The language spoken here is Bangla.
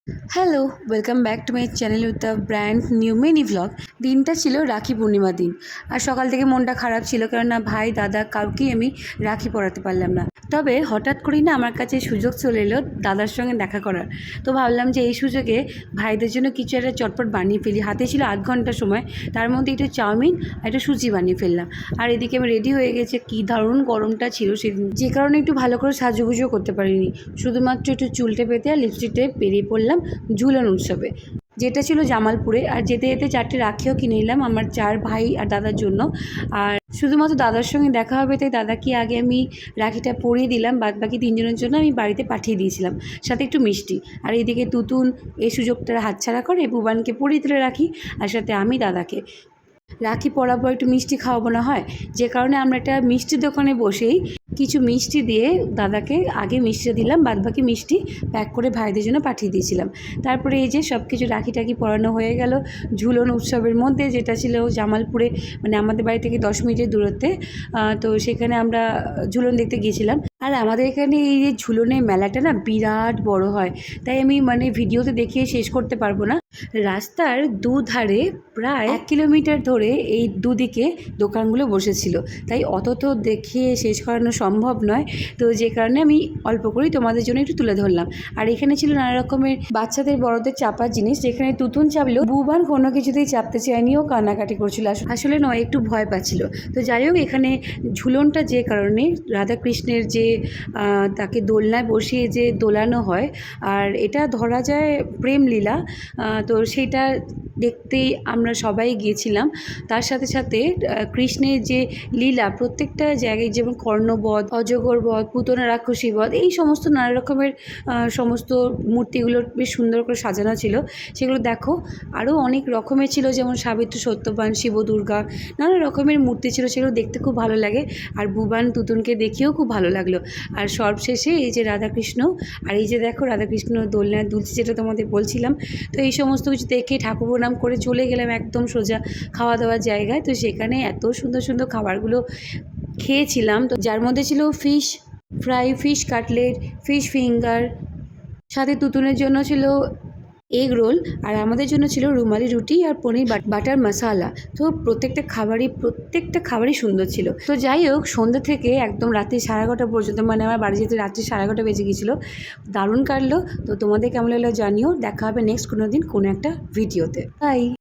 Hello, welcome back to my channel with the brand new mini vlog. দিনটা ছিল রাখি পূর্ণিমার দিন। আর সকাল থেকে মনটা খারাপ ছিল, কেননা ভাই দাদা কাউকেই আমি রাখি পরাতে পারলাম না। তবে হঠাৎ করেই না আমার কাছে সুযোগ চলে এলো দাদার সঙ্গে দেখা করার। তো ভাবলাম যে এই সুযোগে ভাইদের জন্য কিছু একটা চটপট বানিয়ে ফেলি। হাতে ছিল 8 ঘন্টা সময়, তার মধ্যে একটু চাউমিন আর একটু সুজি বানিয়ে ফেললাম। আর এদিকে আমি রেডি হয়ে গেছে, কী দারুণ গরমটা ছিল সেদিন, যে কারণে একটু ভালো করে সাজুগুজো করতে পারিনি। শুধুমাত্র একটু চুলটে পেতে আর লিপস্টিকটে বেরিয়ে পড়লাম ঝুলন উৎসবে, যেটা ছিল জামালপুরে। আর যেতে যেতে 4টে রাখিও কিনে নিলাম আমার 4 ভাই আর দাদার জন্য। আর শুধুমাত্র দাদার সঙ্গে দেখা হবে তাই দাদাকে আগে আমি রাখিটা পরিয়ে দিলাম, বাদ বাকি 3 জনের জন্য আমি বাড়িতে পাঠিয়ে দিয়েছিলাম, সাথে একটু মিষ্টি। আর এইদিকে তুতুন এই সুযোগটা হাতছাড়া করে বুবানকে পরিয়ে দিলে রাখি, আর সাথে আমি দাদাকে রাখি পরাবো, একটু মিষ্টি খাওয়াবো না হয়। যে কারণে আমরা একটা মিষ্টির দোকানে বসেই কিছু মিষ্টি দিয়ে দাদাকে আগে মিষ্টি দিলাম, বাদবাকি মিষ্টি প্যাক করে ভাইদের জন্য পাঠিয়ে দিয়েছিলাম। তারপরে এই যে সব কিছু রাখি টাকি পরানো হয়ে গেল ঝুলন উৎসবের মধ্যে, যেটা ছিল জামালপুরে, মানে আমাদের বাড়ি থেকে 10 মিনিটের দূরত্বে। তো সেখানে আমরা ঝুলন দেখতে গিয়েছিলাম। আর আমাদের এখানে এই যে ঝুলনের মেলাটা না বিরাট বড় হয়, তাই আমি ভিডিওতে দেখিয়ে শেষ করতে পারবো না। রাস্তার দুধারে প্রায় 1 কিলোমিটার ধরে এই দুদিকে দোকানগুলো বসেছিল, তাই অত তো দেখিয়ে শেষ করানো সম্ভব নয়। তো যে কারণে আমি অল্প করেই তোমাদের জন্য একটু তুলে ধরলাম। আর এখানে ছিল নানা রকমের বাচ্চাদের বড়দের চাপার জিনিস, যেখানে তুতুন চাপলেও বুবান কোনো কিছুতেই চাপতে চায়নি, ও কান্নাকাটি করছিল। আসলে নয়, একটু ভয় পাচ্ছিল। তো যাই হোক, এখানে ঝুলনটা যে কারণে রাধাকৃষ্ণের যে তাকে দোলনায় বসিয়ে যে দোলানো হয়, আর এটা ধরা যায় প্রেমলীলা। তো সেটা দেখতেই আমরা সবাই গিয়েছিলাম। তার সাথে সাথে কৃষ্ণের যে লীলা প্রত্যেকটা জায়গায়, যেমন কর্ণবধ, অজগরবধ, পুতনা রাক্ষসী বধ, এই সমস্ত নানা রকমের সমস্ত মূর্তিগুলো বেশ সুন্দর করে সাজানো ছিল। সেগুলো দেখো, আরও অনেক রকমের ছিল, যেমন সাবিত্রী সত্যবান, শিব দুর্গা, নানা রকমের মূর্তি ছিল। সেগুলো দেখতে খুব ভালো লাগে। আর বুবান তুতুনকে দেখেও খুব ভালো লাগলো। আর সবশেষে এই যে রাধাকৃষ্ণ, আর এই যে দেখো রাধাকৃষ্ণ দোলনায় দুলছে, যেটা তোমাদের বলছিলাম। তো এই সমস্ত কিছু দেখে ঠাকুর প্রণাম করে চলে গেলাম একদম সোজা খাওয়া দাওয়ার জায়গায়। তো সেখানে এত সুন্দর সুন্দর খাবারগুলো খেয়েছিলাম, তো যার মধ্যে ছিল fish fry, fish cutlet, fish finger, সাথে তুতুনের জন্য ছিল এগ রোল, আর আমাদের জন্য ছিল রুমালি রুটি আর পনির বাটার মশালা। তো প্রত্যেকটা খাবারই সুন্দর ছিল। তো যাই হোক, সন্ধ্যা থেকে একদম রাত্রি 11:30 পর্যন্ত, মানে আমার বাড়ি যেতে রাত্রি 11:30 বেজে গিয়েছিলো। দারুণ কাটলো। তো তোমাদের কেমন লাগলো জানিও। দেখা হবে নেক্সট কোনো দিন কোনো একটা ভিডিওতে। বাই।